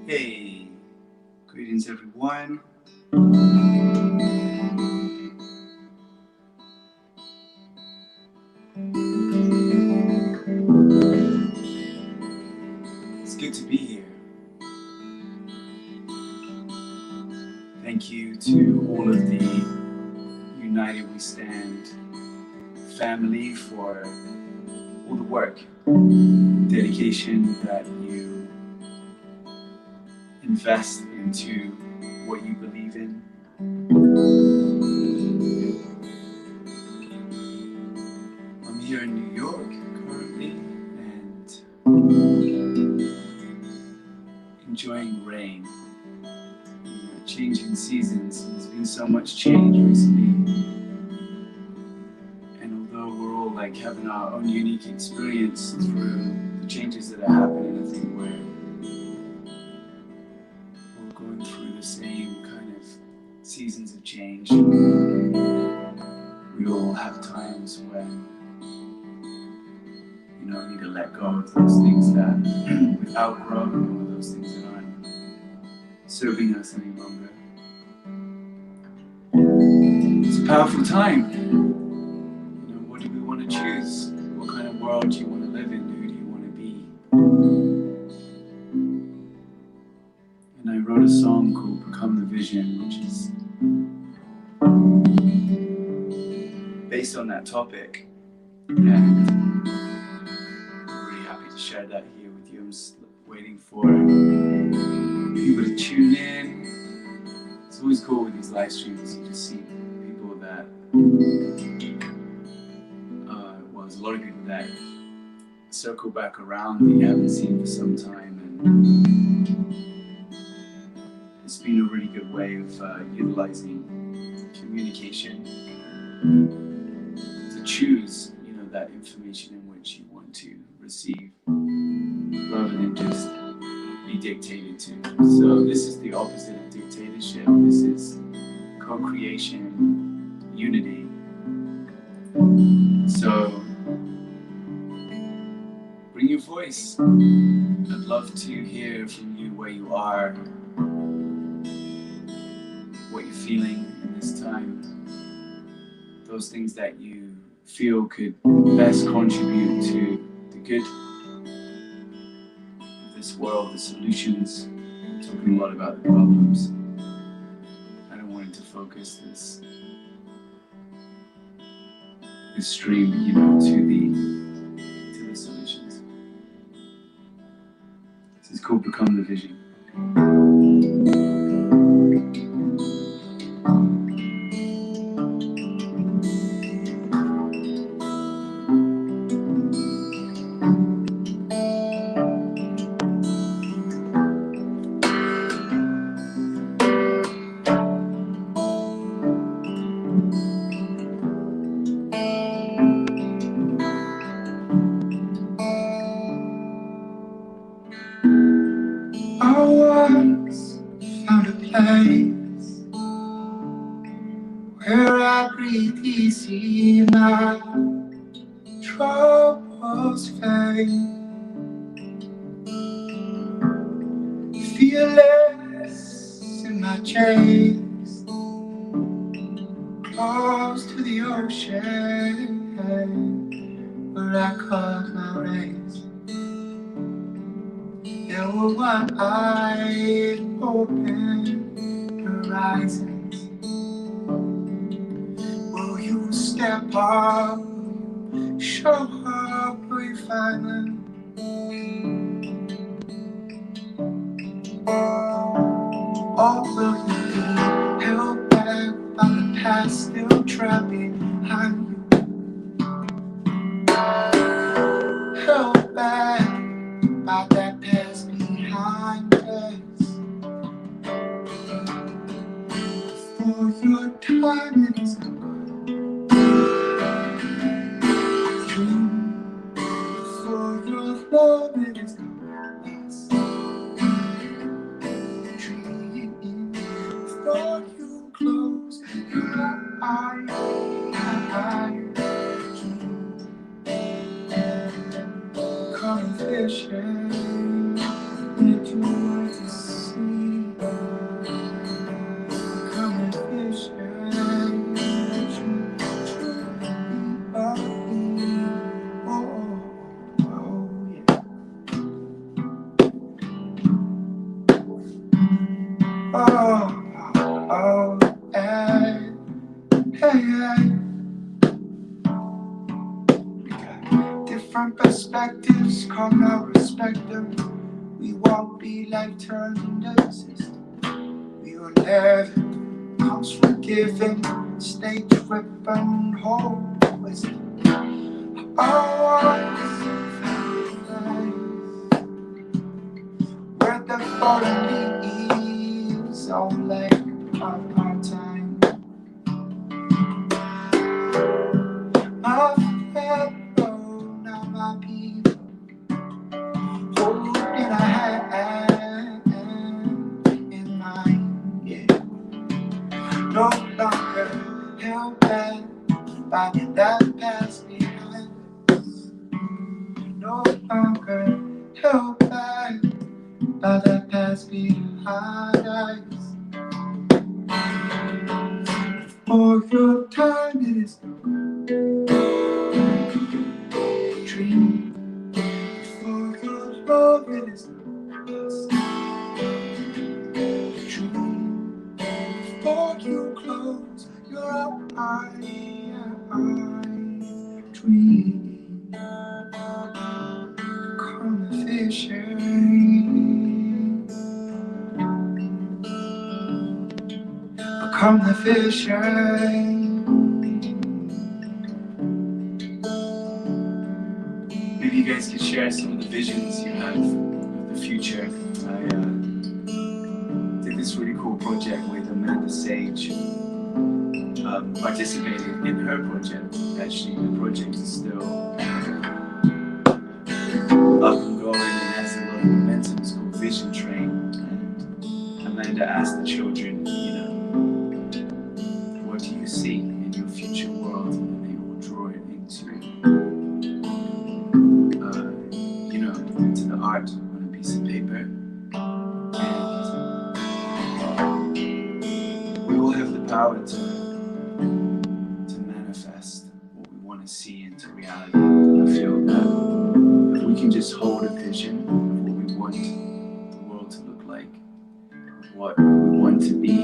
Hey, greetings everyone. It's good to be here. Thank you to all of the United We Stand family for all the work, dedication that you invest into what you believe in. I'm here in New York currently and enjoying rain. Changing seasons. There's been so much change recently, and although we're all having our own unique experience through the changes that are happening, I think we're going through the same kind of seasons of change. We all have times when need to let go of those things that we've outgrown, or those things that aren't serving us any longer. It's a powerful time. What do we want to choose? What kind of world do you want to live in? Who do you want to be? And I wrote a song called Become the Vision, which is based on that topic. And I'm really happy to share that here with you. I'm just waiting for people to tune in. It's always cool with these live streams. You just see people that, there's a lot of people that circle back around that you haven't seen for some time, and it's been a really good way of utilizing communication to choose, that information in which you want to receive, rather than just be dictated to. So this is the opposite of dictatorship. This is co-creation, unity. So bring your voice. I'd love to hear from you where you are, what you're feeling in this time, those things that you feel could best contribute to the good of this world, the solutions. I'm talking a lot about the problems. I don't want it to focus this stream, to the solutions. This is called Become the Vision. I once found a place where I breathe easy and my troubles fade. Fearless in my chains, close to the ocean, where I caught my rays. There were wide open horizons. Will you step up? Show up, will you find them? Or will you be held back by the past, still trapped behind you? Held back by that past behind us. For your time is gone. For your love it is gone. Yes. Before you close your eyes. Come fishing, need you want to see. Come fishing, need you truly believe. Oh, oh, yeah. Oh, oh, hey, hey, hey. We got different perspectives, come now respect them. We won't be like turning the system. We will never comes forgiving, stay tripping and hold wisdom. I want to see where the fallen leaves all like our time. My fellow, now my people, holding a hand in mine, yeah. No longer held back by that past behind us. No longer held back by that past behind us. For your time it is no dream. For your love it is no dream. For you close your eyes, dream. Come fishing, become the fishing. Maybe you guys could share some of the visions you have of the future. I did this really cool project with Amanda Sage. Participated in her project. Actually, the project is still up and going and has a lot of momentum. It's called Vision Train. And Amanda asked the children, what do you see in your future world? And they will draw it into, into the art on a piece of paper. And we all have the power to manifest what we want to see into reality. I feel that if we can just hold a vision of what we want the world to look like, what we want to be,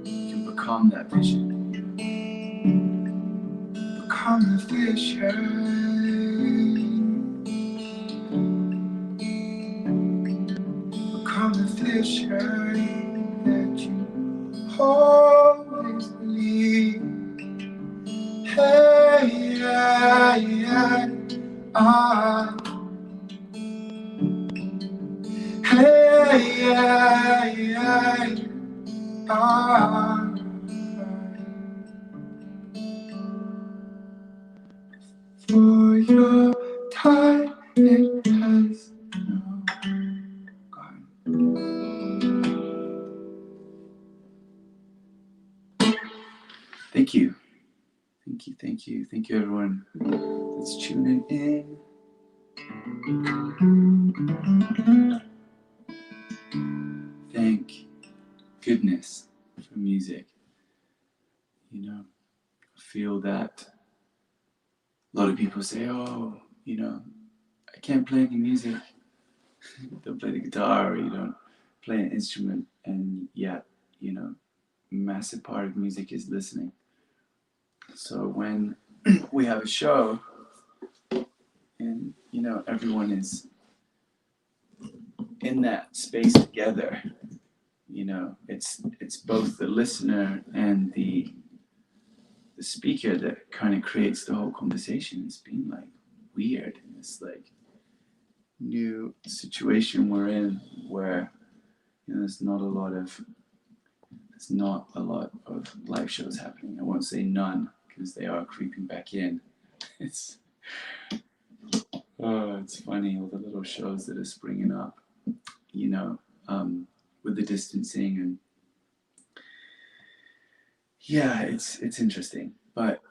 we can become that vision. Become the vision. Become the vision that you always believe. Hey, yeah, yeah, hey, yeah, yeah, for your time it has no gone. Thank you. Thank you everyone that's tuning in. Thank goodness for music. I feel that a lot of people say, oh, I can't play any music. Don't play the guitar, or you don't play an instrument, and yet, massive part of music is listening. So when we have a show and everyone is in that space together, it's both the listener and the speaker that kind of creates the whole conversation. It's been like weird in this like new situation we're in where there's not a lot of live shows happening. I won't say none because they are creeping back in. It's funny, all the little shows that are springing up, with the distancing, and yeah, it's interesting. But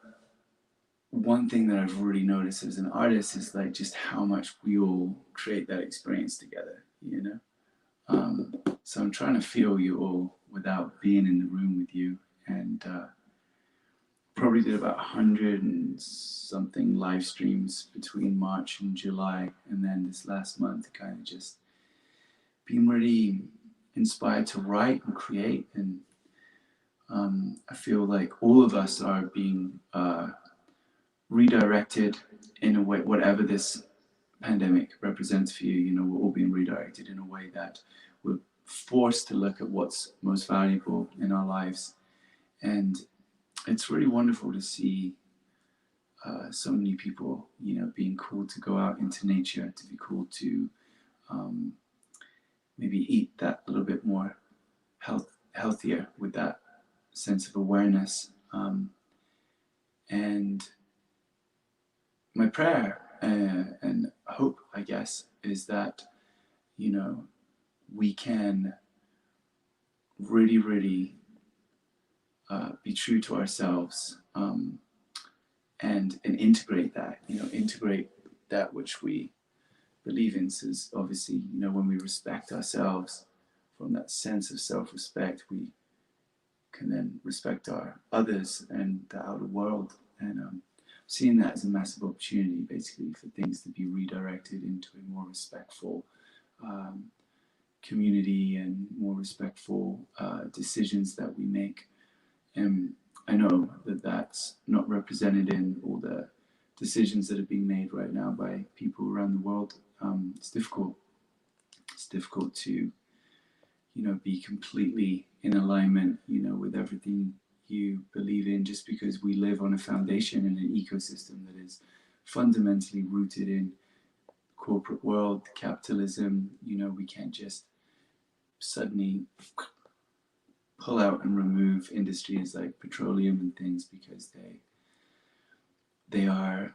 one thing that I've really noticed as an artist is like just how much we all create that experience together, you know? So I'm trying to feel you all without being in the room with you, and probably did about 100 and something live streams between March and July, and then this last month kind of just being really inspired to write and create. And I feel like all of us are being redirected in a way, whatever this pandemic represents for you, you know, we're all being redirected in a way that we're forced to look at what's most valuable in our lives. And it's really wonderful to see so many people, you know, being called to go out into nature, to be called to maybe eat that little bit more healthier with that sense of awareness. And my prayer and hope, I guess, is that, you know, we can really, really be true to ourselves, and integrate that, you know, integrate that which we believe in. So obviously, you know, when we respect ourselves, from that sense of self-respect, we can then respect our others and the outer world. And seeing that as a massive opportunity, basically, for things to be redirected into a more respectful community and more respectful decisions that we make. And I know that that's not represented in all the decisions that are being made right now by people around the world. It's difficult. It's difficult to, you know, be completely in alignment, you know, with everything you believe in, just because we live on a foundation and an ecosystem that is fundamentally rooted in corporate world, capitalism. You know, we can't just suddenly pull out and remove industries like petroleum and things, because they are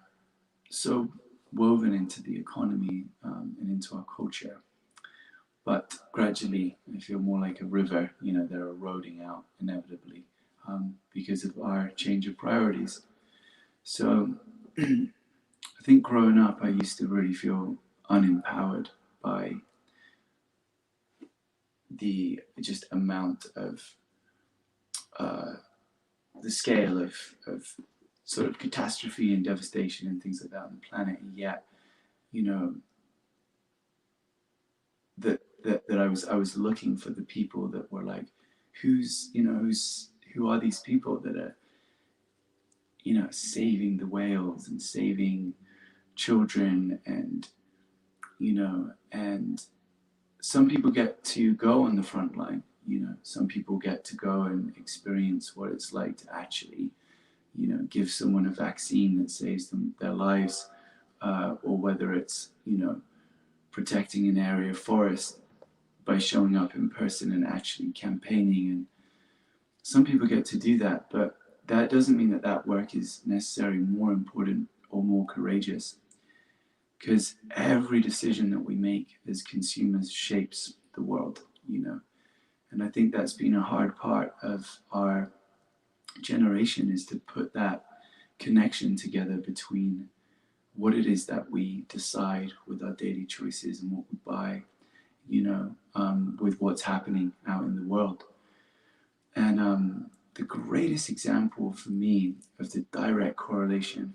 so woven into the economy and into our culture. But gradually, I feel more like a river, you know, they're eroding out inevitably because of our change of priorities. So I think growing up, I used to really feel unempowered by the just amount of the scale of sort of catastrophe and devastation and things like that on the planet. And yet, you know, that I was looking for the people that were like, who are these people that are, you know, saving the whales and saving children, and, you know, and some people get to go on the front line, you know, some people get to go and experience what it's like to actually, you know, give someone a vaccine that saves them their lives, or whether it's, you know, protecting an area of forest by showing up in person and actually campaigning. And some people get to do that, but that doesn't mean that that work is necessarily more important or more courageous, because every decision that we make as consumers shapes the world, you know. And I think that's been a hard part of our generation, is to put that connection together between what it is that we decide with our daily choices and what we buy, you know, with what's happening out in the world. And the greatest example for me of the direct correlation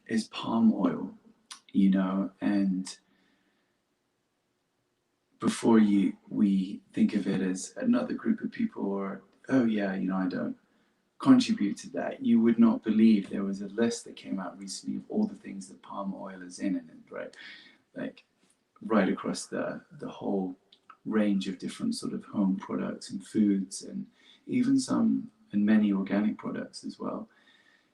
is palm oil, you know. And before we think of it as another group of people, or, oh yeah, you know, I don't contribute to that, you would not believe there was a list that came out recently of all the things that palm oil is in it, right? Like right across the whole range of different sort of home products and foods, and even some and many organic products as well.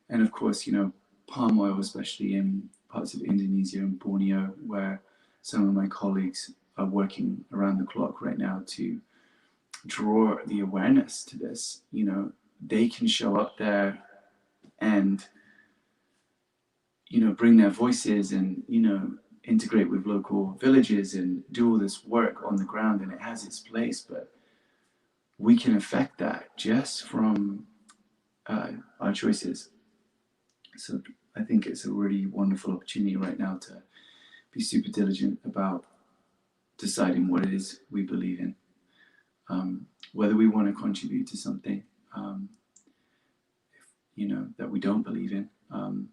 And of course, you know, palm oil, especially in parts of Indonesia and Borneo, where some of my colleagues are working around the clock right now to draw the awareness to this. You know, they can show up there and, you know, bring their voices and, you know, integrate with local villages and do all this work on the ground, and it has its place. But we can affect that just from our choices. So I think it's a really wonderful opportunity right now to be super diligent about deciding what it is we believe in, whether we want to contribute to something, that we don't believe in, and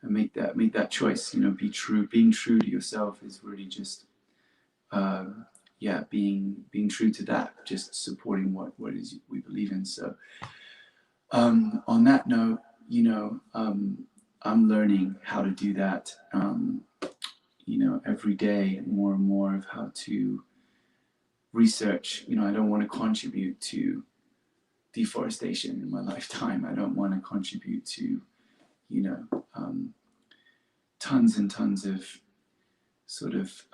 make that choice. Be true. Being true to yourself is really just, being true to that. Just supporting what it is we believe in. So, on that note, I'm learning how to do that. Every day more and more of how to research. I don't want to contribute to deforestation in my lifetime. I don't want to contribute to, tons and tons of sort of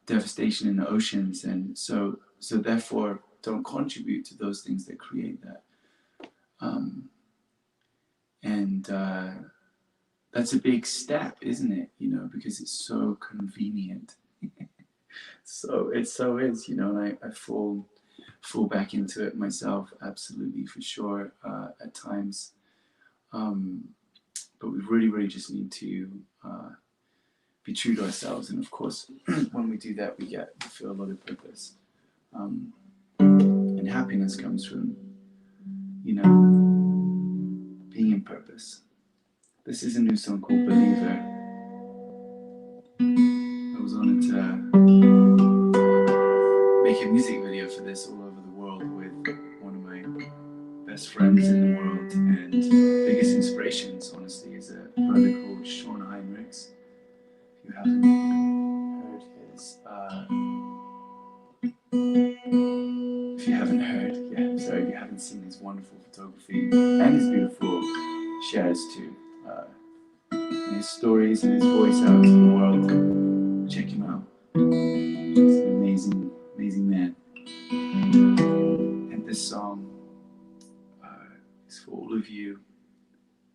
devastation in the oceans, and so therefore don't contribute to those things that create that. And that's a big step, isn't it? Because it's so convenient. So it so is, and I fall back into it myself, absolutely, for sure, at times. But we really, really just need to be true to ourselves. And of course, when we do that, we feel a lot of purpose. And happiness comes from, being in purpose. This is a new song called Believer. I was honored to make a music video for this all over the world with one of my best friends in the world and biggest inspirations, honestly, is a brother called Sean Heinrichs. If you haven't heard his, if you haven't seen his wonderful photography and his beautiful shares too, and his stories and his voice out to the world, check him out. He's an amazing, amazing man. And this song is for all of you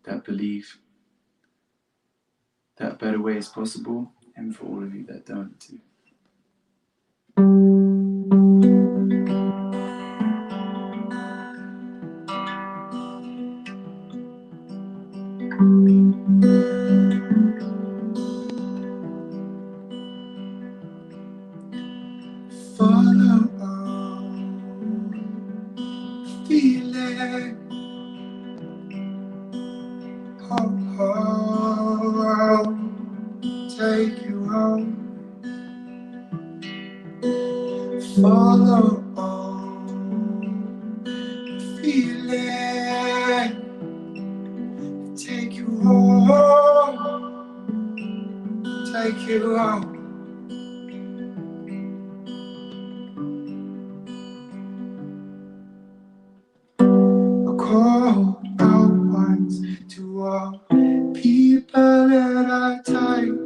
that believe that better way is possible, and for all of you that don't too. Follow on, feel it. Oh, take you home. Follow on, feel it. Take you home. Take you home. Call out once to all people that I type.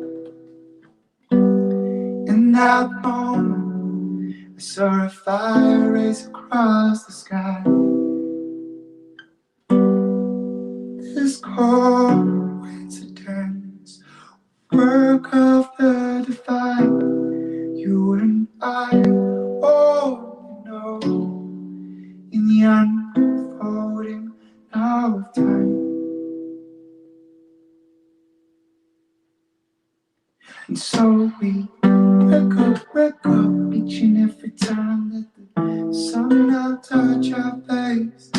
In that moment, I saw a fire race across the sky. This coincidence, work of the divine. You and I, oh, in the unfolding now of time. And so we wake up each and every time that the sun now touch our face.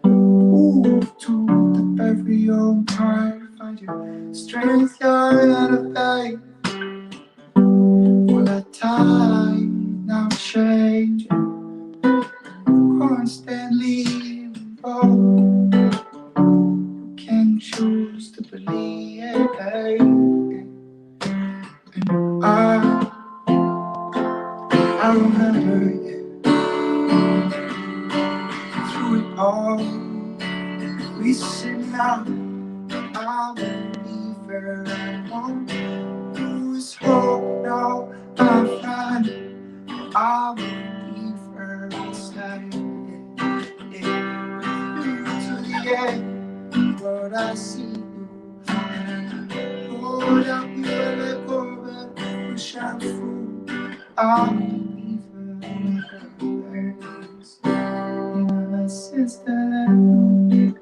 Ooh, to the very own part, find your strength, your inner faith. For the time now changing, constantly involved. You can choose to believe. And I remember it through it all. We sit now, I believer, I won't lose hope. No, I find I believer, I stay to the end. Lord, I see you, and Lord, I will let go and push out through. I believer, my sister, you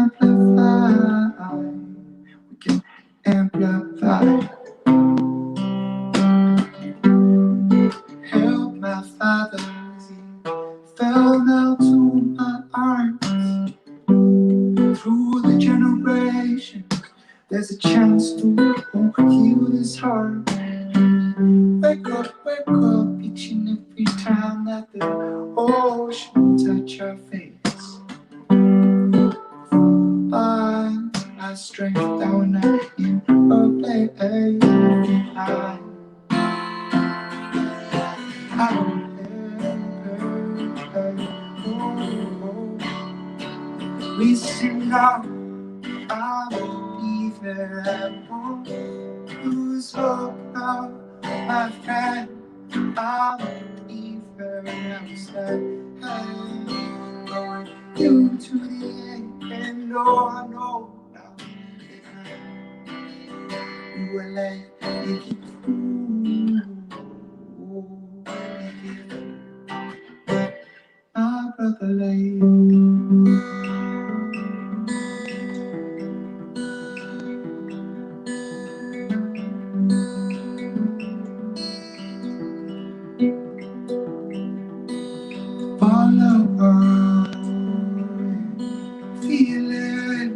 amplify. We can amplify. Help my father as he fell down to my arms. Through the generation, there's a chance to heal this heart. Wake up each and every time that the ocean touch our face. Find our strength down in a place. I don't care. Listen up, I believe that I won't lose hope now, my friend. I believe that I'm sad. Going you to the end, and oh, I know now that you will make it through. My brother lay. Follow feeling.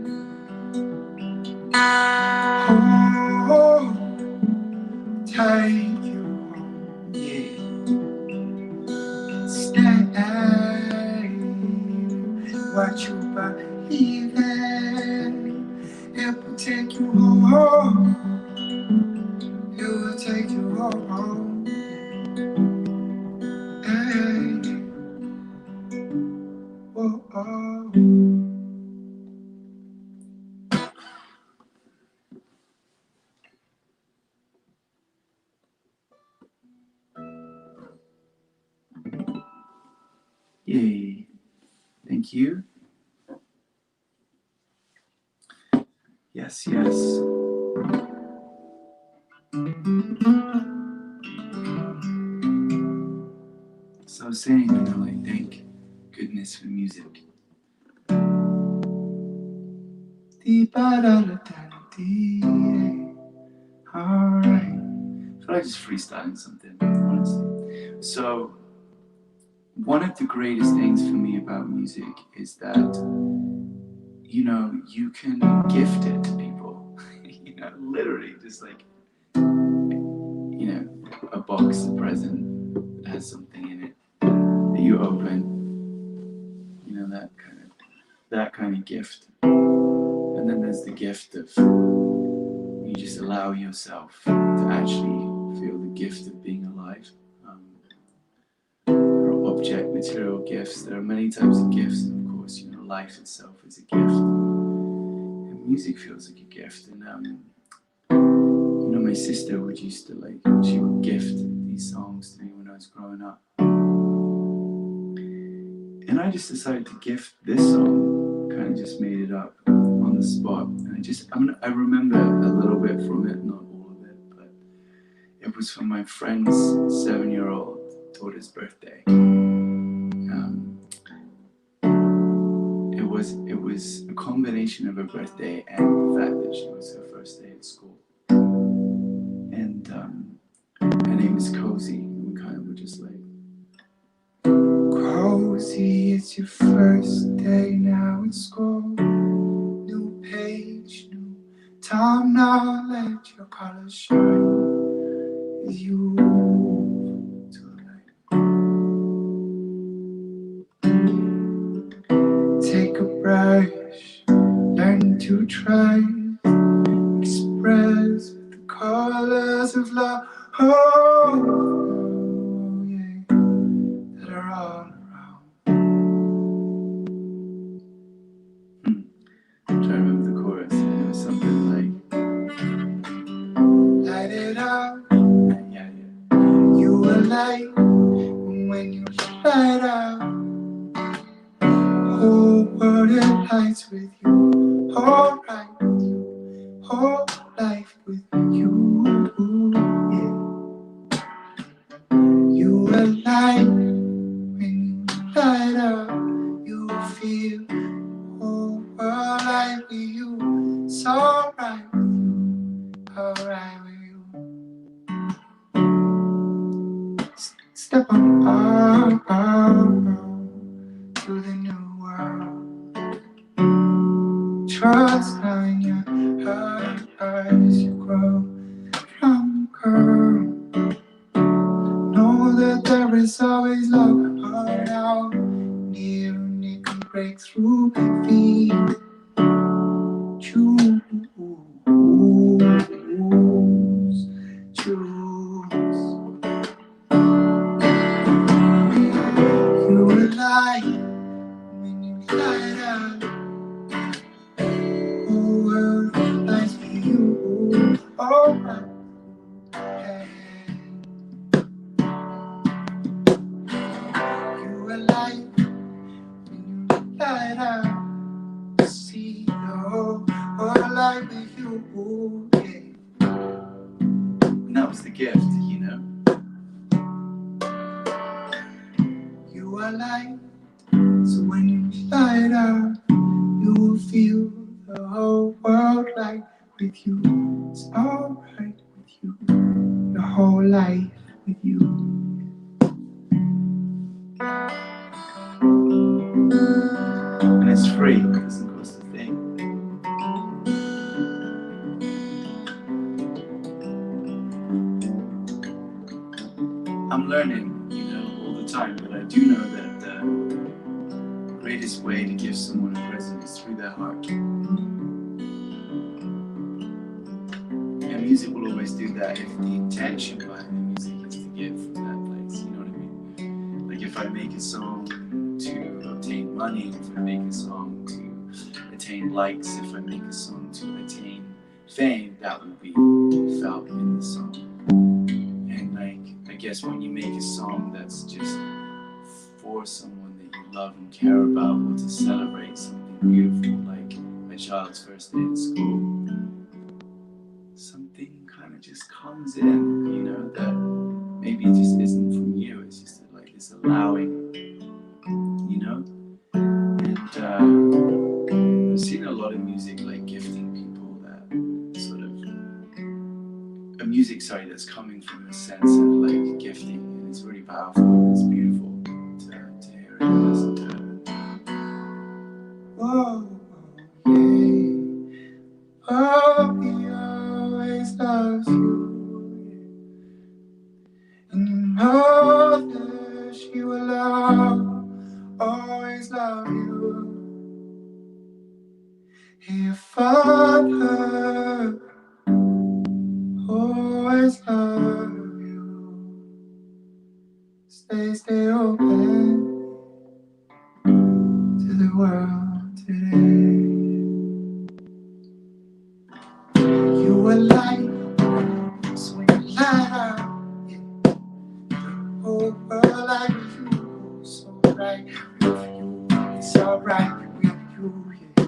Oh, take you home, yeah. Stay, watch you believe in. It will take you home. It will take you home. Hey. Oh, oh. Yay. Thank you. Yes, yes. So I was saying, like, thank goodness for music. Alright. I feel like just freestyling something, honestly. So, one of the greatest things for me about music is that, you know, you can gift it to people. You know, literally just like, you know, a box, a present that has something in it that you open, you know, that kind of gift. And then there's the gift of you just allow yourself to actually feel the gift of being alive. There are object, material gifts. There are many types of gifts, and of course, you know, life itself is a gift. And music feels like a gift. And you know, my sister would used to like, she would gift these songs to me when I was growing up. And I just decided to gift this song, kind of just made it up on the spot. And I remember a little bit from it, not all of it, but it was for my friend's 7-year-old daughter's birthday. It was a combination of her birthday and the fact that she was her first day at school. And her name is Cozy, and we kind of were just like, Cozy, it's your first day now at school. New page, new time now, let your colors shine as you move to the light. Take a brush, learn to try, express with the colors of love. Oh, yeah, that are all around. I'm trying to remember the chorus. It was something like, light it up. Yeah. You are light when you light up. Whole world it lights with you. All right with you. Whole life with you. Yeah. You are light when you light up. You feel whole world light. alright with you. It's alright with you. Step on to the new world. Trust in your heart as you grow from girl. Know that there is always love around. Near and it can break through feet. Choose. You were lying when you lied out. Oh, well, nice for you. Oh, my. Hey. You were lying when you lied out. See the whole life with you. Yeah. And that was the gift, you know. You are light, so when you light up, you will feel the whole world light with you. It's alright with you, your whole life with you. And it's free, it doesn't cost a thing. I'm learning, you know, all the time, but I do know that the greatest way to give someone a present is through their heart. And music will always do that if the intention behind the music is to give from that place, you know what I mean? Like if I make a song to obtain money, if I make a song to attain likes, if I make a song to attain fame, that will be felt in the song. And like, I guess when you make a song that's just for someone that you love and care about, or to celebrate something beautiful, like a child's first day in school, something kind of just comes in, you know, that maybe it just isn't from you, it's just like this allowing, you know. And I've seen a lot of music like gifting people that sort of a music, that's coming from a sense of like gifting, and it's really powerful. It's beautiful to hear it and listen to it. Oh, yeah. Oh, he always loves you, and you know that she will always love you. Your father always love you. Stay open to the world today. You were light, so when you light up, yeah. The whole world like you, so right with you. It's alright with you, yeah.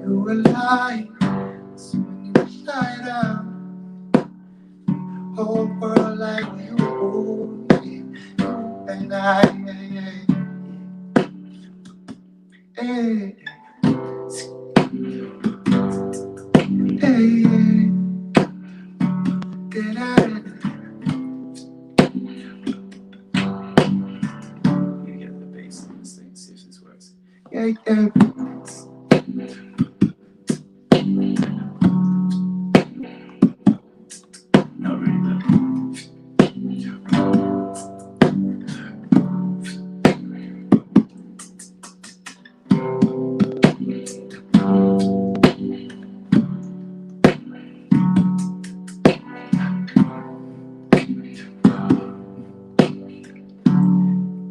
You were light, so when you light up, the whole world like you, yeah. You and I, yeah, yeah. Hey. Hey, get the bass on this thing, see if this works. Yeah. Not really though.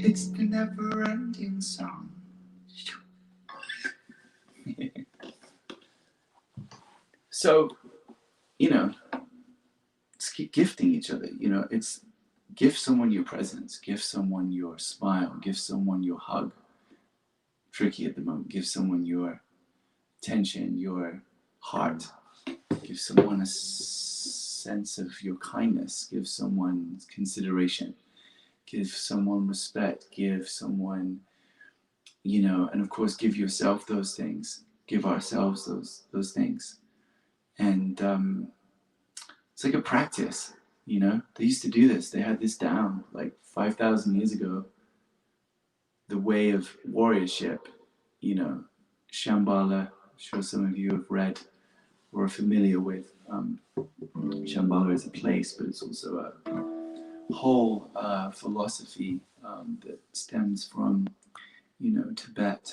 It's the never-ending song. So, you know, let's keep gifting each other. You know, it's give someone your presence, give someone your smile, give someone your hug. Tricky at the moment. Give someone your attention, your heart. Give someone a sense of your kindness. Give someone consideration. Give someone respect. Give someone, you know, and of course give yourself those things, give ourselves those things. And it's like a practice, you know. They used to do this, they had this down like 5,000 years ago, the way of warriorship, you know. Shambhala, I'm sure some of you have read or are familiar with. Shambhala is a place, but it's also a whole philosophy that stems from, you know, Tibet.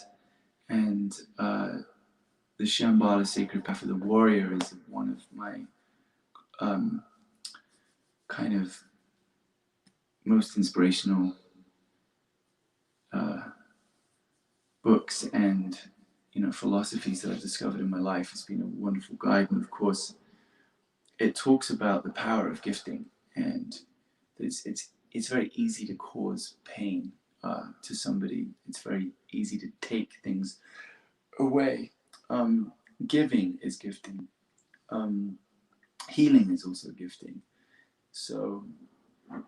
And the Shambhala sacred path of the warrior is one of my kind of most inspirational books and, you know, philosophies that I've discovered in my life. It's been a wonderful guide, and of course it talks about the power of gifting, and it's very easy to cause pain to somebody. It's very easy to take things away. Giving is gifting. Healing is also gifting. So,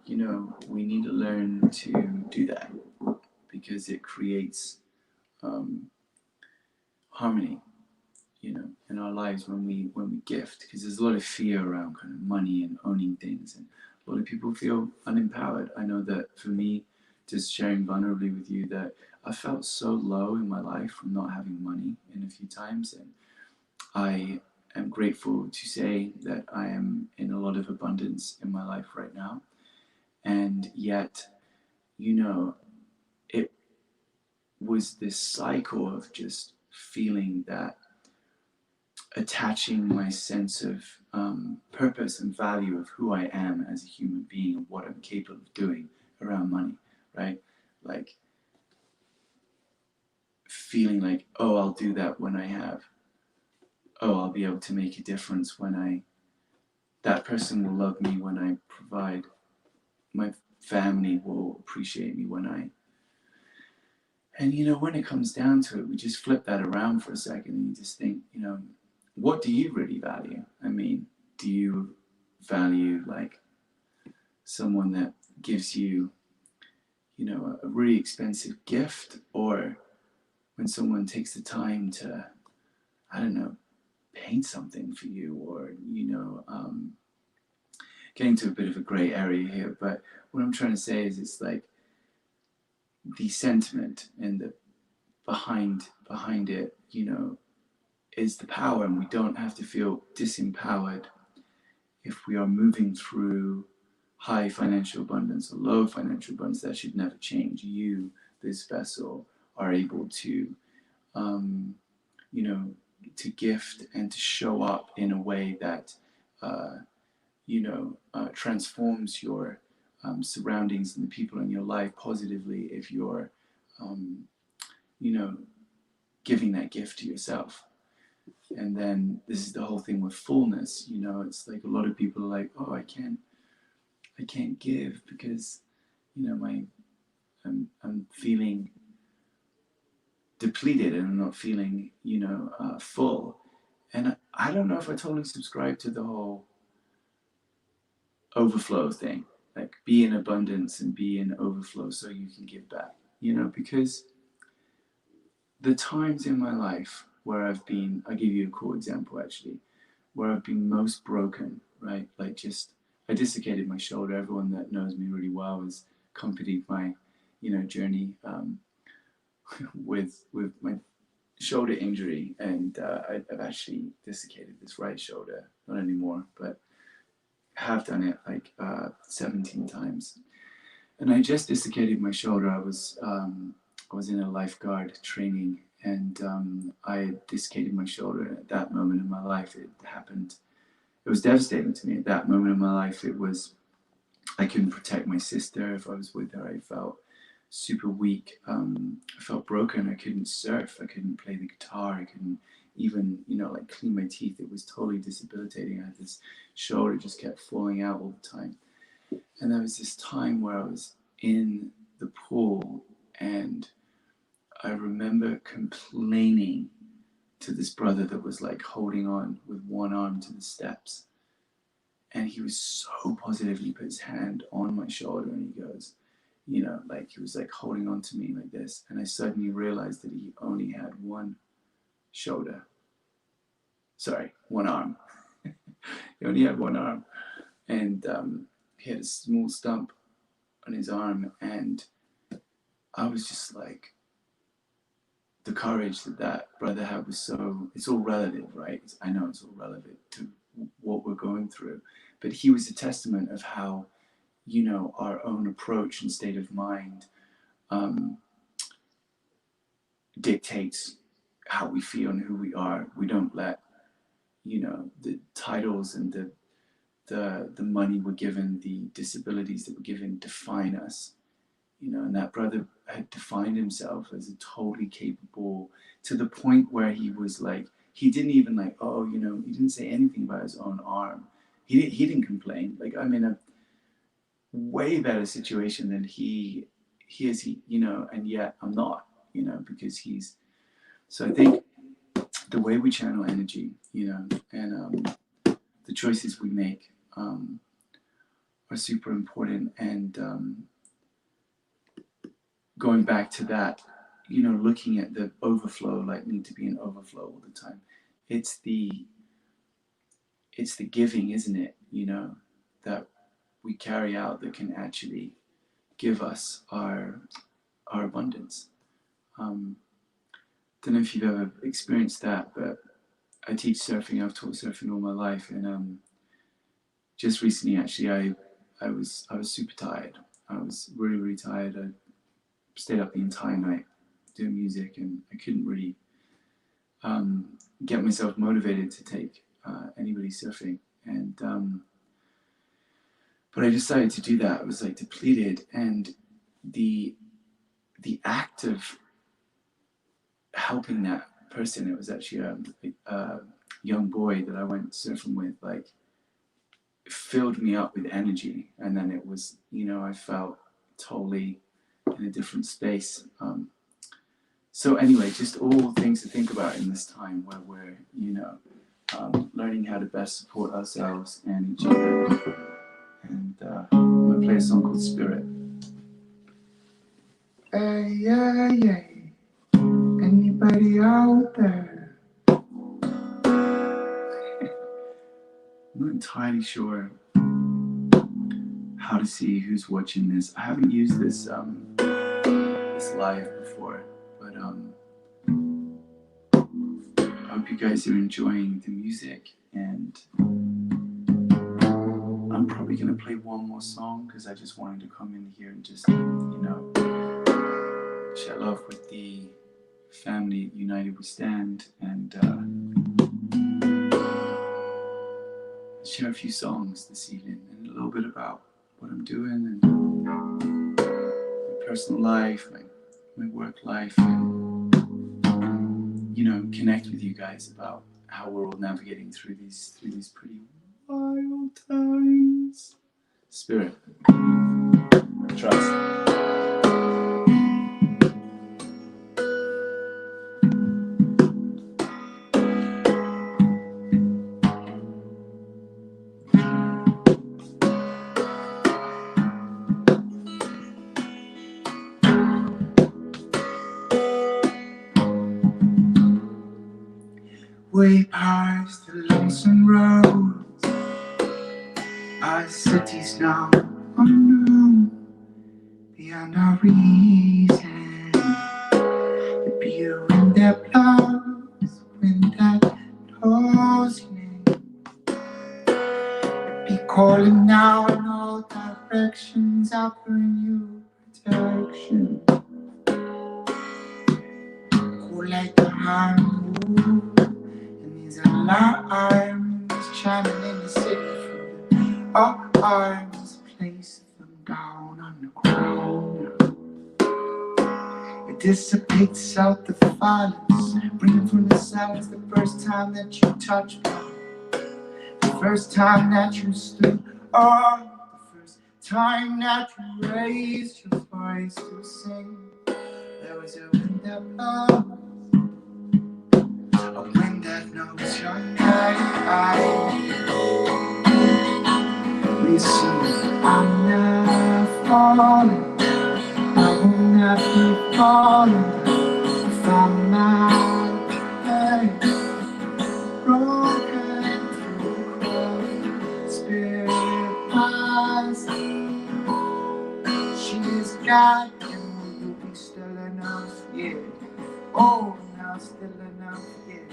you know, we need to learn to do that, because it creates harmony, you know, in our lives when we gift. Because there's a lot of fear around kind of money and owning things, and a lot of people feel unempowered. I know that for me, just sharing vulnerably with you, that I felt so low in my life from not having money in a few times, and I am grateful to say that I am in a lot of abundance in my life right now. And yet, you know, it was this cycle of just feeling that, attaching my sense of purpose and value of who I am as a human being and what I'm capable of doing around money, right? Like feeling like, oh, I'll do that when I have, oh, I'll be able to make a difference when that person will love me when I provide, my family will appreciate me and you know, when it comes down to it, we just flip that around for a second and you just think, you know, what do you really value? I mean, do you value like someone that gives you, you know, a really expensive gift, or when someone takes the time to, I don't know, paint something for you, or, you know, getting to a bit of a gray area here, but what I'm trying to say is it's like the sentiment and the behind it, you know, is the power, and we don't have to feel disempowered if we are moving through high financial abundance or low financial abundance. That should never change. You, this vessel, are able to, you know, to gift and to show up in a way that, you know, transforms your surroundings and the people in your life positively if you're, you know, giving that gift to yourself. And then this is the whole thing with fullness, you know. It's like a lot of people are like, oh, I can't give because, you know, I'm feeling depleted and I'm not feeling, you know, full. And I don't know if I totally subscribe to the whole overflow thing, like be in abundance and be in overflow so you can give back, you know, because the times in my life where I'll give you a cool example actually, where I've been most broken, right? Like just, I dislocated my shoulder. Everyone that knows me really well has accompanied my, you know, journey with my shoulder injury, and I've actually dislocated this right shoulder, not anymore, but have done it like 17 times. And I just dislocated my shoulder. I was in a lifeguard training, and I dislocated my shoulder. And at that moment in my life, it happened. It was devastating to me. At that moment in my life, it was, I couldn't protect my sister. If I was with her, I felt super weak. I felt broken. I couldn't surf. I couldn't play the guitar. I couldn't even, you know, like clean my teeth. It was totally debilitating. I had this shoulder just kept falling out all the time. And there was this time where I was in the pool, and I remember complaining to this brother that was like holding on with one arm to the steps. And he was so positive. He put his hand on my shoulder and he goes, you know, like he was like holding on to me like this, and I suddenly realized that he only had one shoulder. Sorry, one arm. He only had one arm, and he had a small stump on his arm, and I was just like, the courage that that brother had was so, it's all relative, right? I know it's all relative to what we're going through, but he was a testament of how, you know, our own approach and state of mind dictates how we feel and who we are. We don't let, you know, the titles and the money we're given, the disabilities that we're given define us. You know, and that brother had defined himself as a totally capable, to the point where he was like, he didn't even like, oh, you know, he didn't say anything about his own arm. He didn't complain. Like, I'm in a way better situation than he is, you know, and yet I'm not, you know, because he's, so I think the way we channel energy, you know, and the choices we make are super important. And going back to that, you know, looking at the overflow, like need to be an overflow all the time. It's the giving, isn't it? You know, that we carry out that can actually give us our abundance. Don't know if you've ever experienced that, but I teach surfing. I've taught surfing all my life, and just recently, actually, I was super tired. I was really, really tired. I stayed up the entire night doing music, and I couldn't really get myself motivated to take anybody surfing. And but I decided to do that. I was like depleted, and the act of helping that person, it was actually a young boy that I went surfing with, like filled me up with energy. And then it was, you know, I felt totally in a different space. So anyway, just all things to think about in this time where we're, you know, learning how to best support ourselves and each other. And I'm gonna play a song called Spirit. Hey, yeah, yeah. Anybody out there? I'm not entirely sure how to see who's watching this. I haven't used this this live before, but I hope you guys are enjoying the music, and I'm probably gonna play one more song because I just wanted to come in here and just, you know, share love with the family. United we stand, and share a few songs this evening and a little bit about what I'm doing and my personal life, my work life, and, you know, connect with you guys about how we're all navigating through these pretty wild times. Spirit, trust. Way past the lonesome roads, our cities now unknown, beyond our reason. The beer wind that blows, wind that knows your name. Be calling now in all directions, offering you protection. Cool like the harm. These alarms chiming in the city from our arms, place them down on the ground. It dissipates out the violence, bringing from the silence the first time that you touched me, the first time that you stood on, the first time that you raised your voice to sing. There was a wind that blows, a wind that knows your name. Listen, I'm not falling. falling from my head, broken through crowd, spirit wise. She's got you, you'll be still enough, yeah. Oh, now still enough, yeah,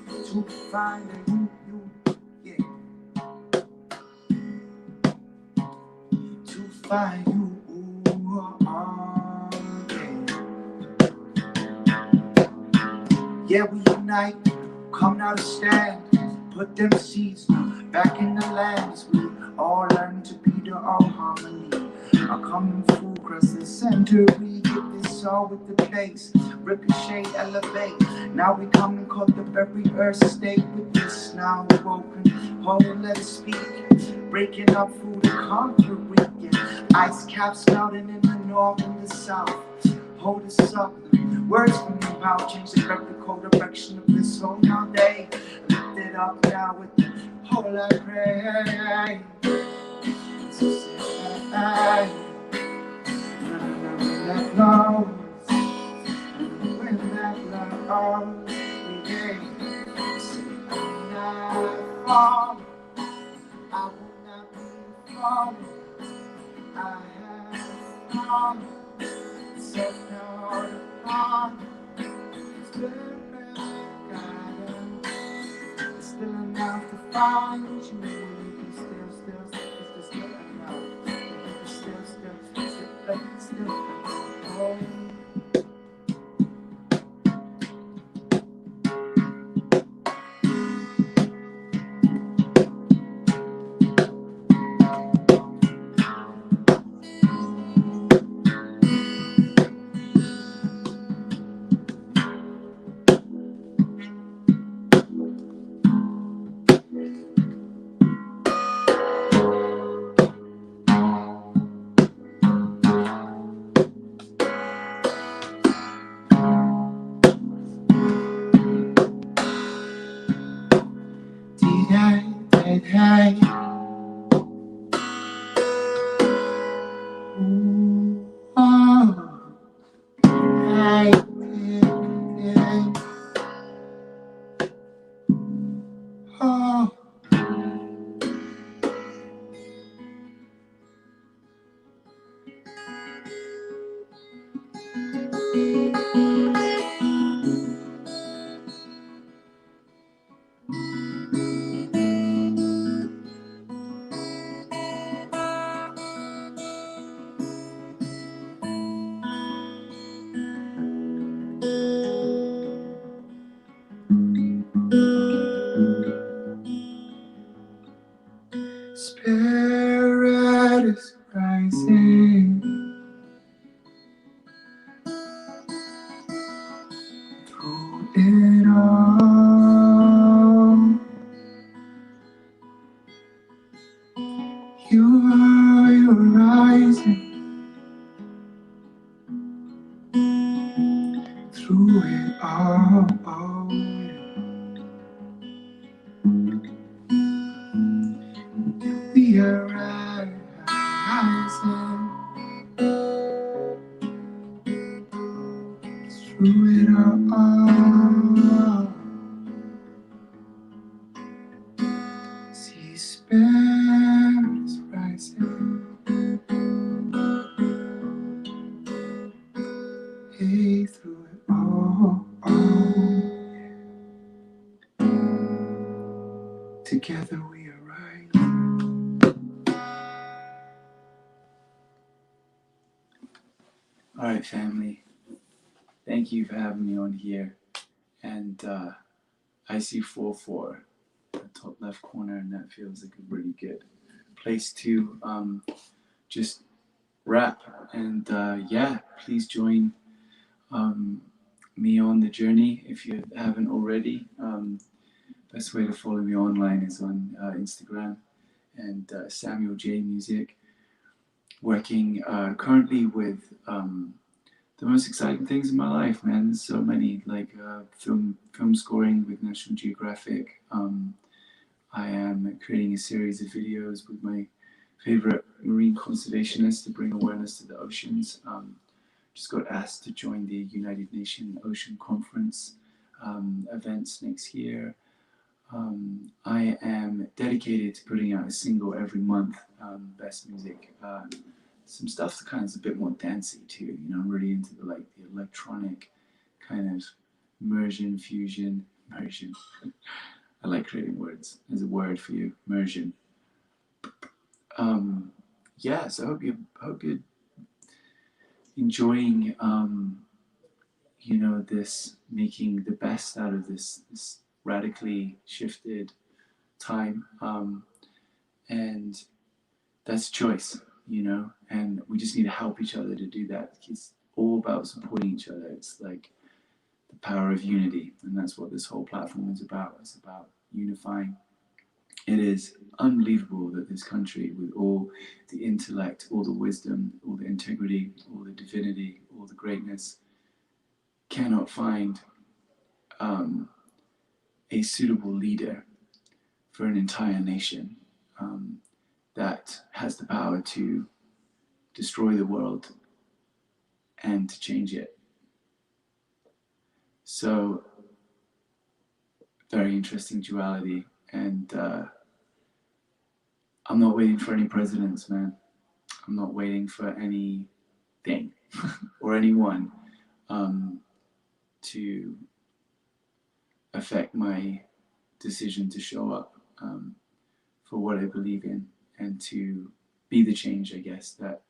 to find a you, yeah, to find you, yeah. Yeah, we unite, come now to stand, put them seeds now back in the land as we all learn to be the all harmony. A coming through across the center, we get this all with the place. Ricochet, elevate. Now we come and cut the very earth state with this now broken whole. Let us speak. Breaking up through the concrete weekend. Ice caps melting in the north and the south. Hold us up. Words from your mouth change the vertical direction of this whole now day. Lift it up now with the whole I pray. So sad. When that blows, when that blows, yeah. Say I'm not falling, I will not be falling. I have fallen, set out upon. It's still enough to find you. It's still enough. It's still oh. Hey. Ooh, oh. Hey. Oh. Spirit is rising through it all. You're rising through it all. We are rising through it all. See, spirit is rising. Hey, through it all. Together we are rising. All right, family. Thank you for having me on here. And I see 4-4 the top left corner, and that feels like a really good place to just wrap. And yeah, please join me on the journey if you haven't already. Best way to follow me online is on Instagram and Samuel J Music. Working currently with the most exciting things in my life, man. There's so many, like film scoring with National Geographic. I am creating a series of videos with my favorite marine conservationists to bring awareness to the oceans. just got asked to join the United Nations Ocean Conference events next year. I am dedicated to putting out a single every month, best music. Some stuff that kind of is a bit more dancey too. You know, I'm really into the electronic kind of immersion, fusion, immersion. I like creating words. There's a word for you, immersion. Yeah, so I hope you're enjoying you know, this, making the best out of this radically shifted time, and that's choice, you know, and we just need to help each other to do that. It's all about supporting each other. It's like the power of unity, and that's what this whole platform is about. It's about unifying. It is unbelievable that this country, with all the intellect, all the wisdom, all the integrity, all the divinity, all the greatness, cannot find a suitable leader for an entire nation that has the power to destroy the world and to change it. So, very interesting duality. And I'm not waiting for any presidents, man. I'm not waiting for anything or anyone to affect my decision to show up for what I believe in and to be the change, I guess, that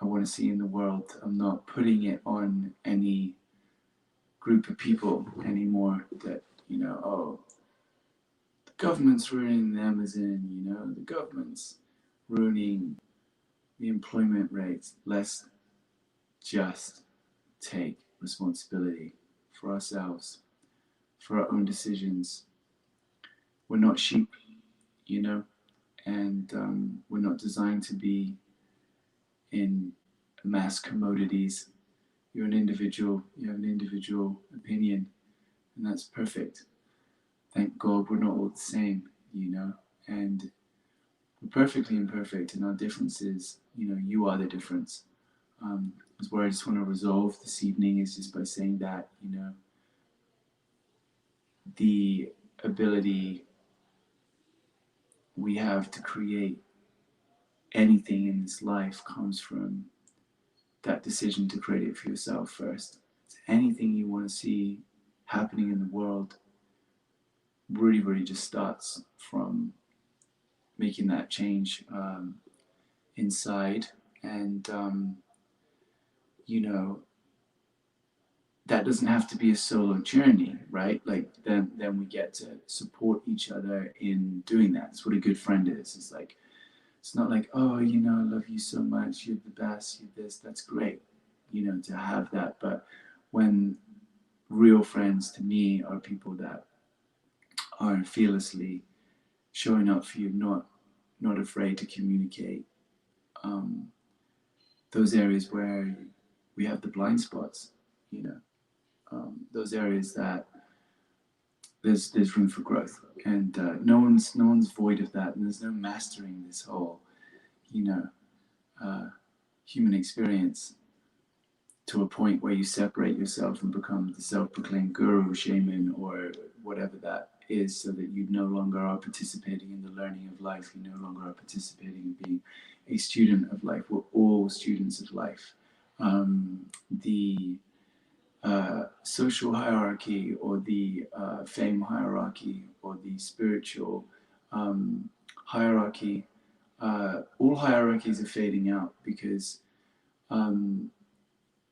I want to see in the world. I'm not putting it on any group of people anymore that, you know, oh, the government's ruining the Amazon, you know, the government's ruining the employment rates. Let's just take responsibility for ourselves, for our own decisions. We're not sheep, you know, and we're not designed to be in mass commodities. You're an individual, you have an individual opinion, and that's perfect. Thank God we're not all the same, you know, and we're perfectly imperfect in our differences. You know, you are the difference. Is where I just want to resolve this evening is just by saying that, you know, the ability we have to create anything in this life comes from that decision to create it for yourself first. So anything you want to see happening in the world really just starts from making that change inside. And you know, that doesn't have to be a solo journey, right? Like then we get to support each other in doing that. It's what a good friend is. It's like, it's not like, oh, you know, I love you so much, you're the best, you're this. That's great, you know, to have that. But when real friends to me are people that are fearlessly showing up for you, not afraid to communicate, those areas where we have the blind spots, you know, those areas that there's room for growth, and no one's void of that, and there's no mastering this whole, you know, human experience to a point where you separate yourself and become the self-proclaimed guru, shaman, or whatever that is, so that you no longer are participating in the learning of life. You no longer are participating in being a student of life. We're all students of life. The social hierarchy, or the fame hierarchy, or the spiritual hierarchy, all hierarchies are fading out, because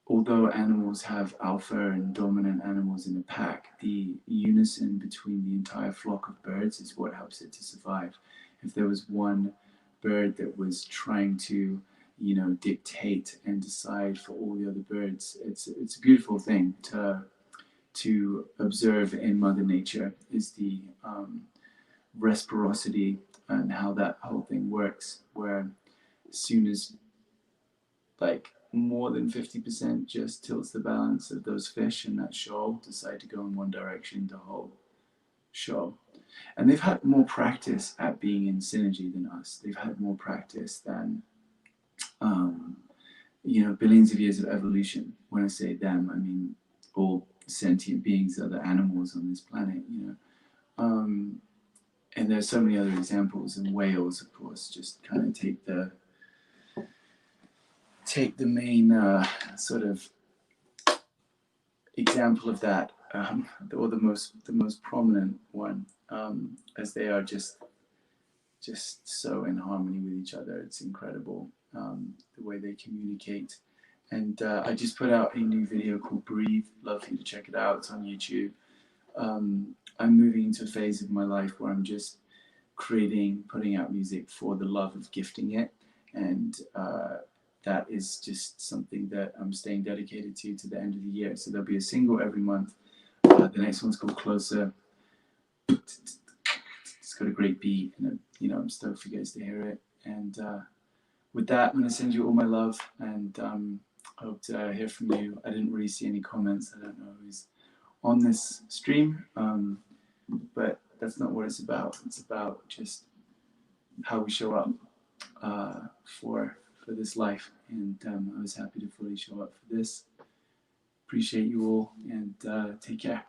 although animals have alpha and dominant animals in a pack, the unison between the entire flock of birds is what helps it to survive. If there was one bird that was trying to, you know, dictate and decide for all the other birds, it's a beautiful thing to observe in Mother Nature, is the reciprocity and how that whole thing works, where as soon as like more than 50% just tilts the balance of those fish in that shoal decide to go in one direction, the whole shoal. And they've had more practice at being in synergy than us. They've had more practice than you know, billions of years of evolution. When I say them, I mean all sentient beings, other animals on this planet, you know. And there's so many other examples, and whales, of course, just kind of take the main sort of example of that, or the most prominent one, as they are just so in harmony with each other. It's incredible, the way they communicate. And I just put out a new video called Breathe. Love for you to check it out. It's on YouTube. I'm moving into a phase of my life where I'm just putting out music for the love of gifting it. And that is just something that I'm staying dedicated to the end of the year. So there'll be a single every month. The next one's called Closer. It's got a great beat, and you know, I'm stoked for you guys to hear it. And with that, I'm going to send you all my love, and I hope to hear from you. I didn't really see any comments. I don't know who's on this stream, but that's not what it's about. It's about just how we show up for this life, and I was happy to fully show up for this. Appreciate you all, and take care.